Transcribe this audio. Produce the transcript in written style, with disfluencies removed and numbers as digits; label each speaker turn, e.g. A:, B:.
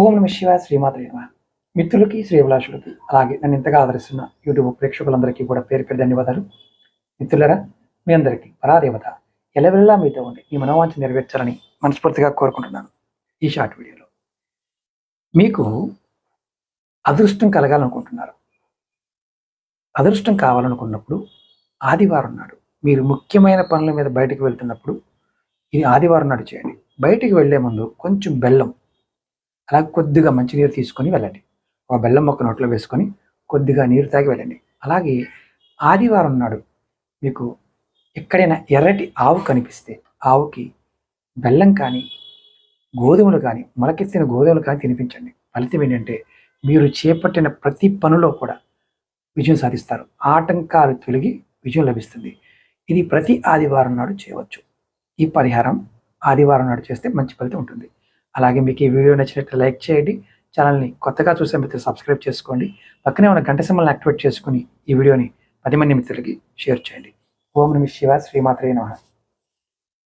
A: ఓం నమ శివాయ శ్రీమాత్రే నమః. మిత్రులకి, శ్రేయోభిలాషులకి, అలాగే నన్ను ఇంతగా ఆదరిస్తున్న యూట్యూబ్ ప్రేక్షకులందరికీ కూడా పేరు పేరు ధన్యవాదాలు. మిత్రులారా, మీ అందరికీ పరాదేవత ఎల్లవెల్లా మీతో ఉండి మీ మనోవాంఛ నెరవేర్చాలని మనస్ఫూర్తిగా కోరుకుంటున్నాను. ఈ షార్ట్ వీడియోలో మీకు అదృష్టం కలగాలనుకుంటున్నారు. అదృష్టం కావాలనుకున్నప్పుడు ఆదివారం నాడు మీరు ముఖ్యమైన పనుల మీద బయటకు వెళ్తున్నప్పుడు ఇది ఆదివారం నాడు చేయండి. బయటికి వెళ్లే ముందు కొంచెం బెల్లం, అలాగే కొద్దిగా మంచినీరు తీసుకొని వెళ్ళండి. ఒక బెల్లం మొక్క నోట్లో వేసుకొని కొద్దిగా నీరు తాగి వెళ్ళండి. అలాగే ఆదివారం నాడు మీకు ఎక్కడైనా ఎర్రటి ఆవు కనిపిస్తే ఆవుకి బెల్లం కానీ, గోధుమలు కానీ, మొలకెత్తిన గోధుమలు కానీ తినిపించండి. ఫలితం ఏంటంటే మీరు చేపట్టిన ప్రతి పనిలో కూడా విజయం సాధిస్తారు. ఆటంకాలు తొలగి విజయం లభిస్తుంది. ఇది ప్రతి ఆదివారం నాడు చేయవచ్చు. ఈ పరిహారం ఆదివారం నాడు చేస్తే మంచి ఫలితం ఉంటుంది. అలాగే మీకు ఈ వీడియో నచ్చినట్టు లైక్ చేయండి. ఛానల్ని కొత్తగా చూసే మిత్రులు సబ్స్క్రైబ్ చేసుకోండి. పక్కనే ఉన్న గంట సింబల్ని యాక్టివేట్ చేసుకుని ఈ వీడియోని 10 మంది మిత్రులకి షేర్ చేయండి. ఓం నమః శివాయ శ్రీమాత్రే నమః.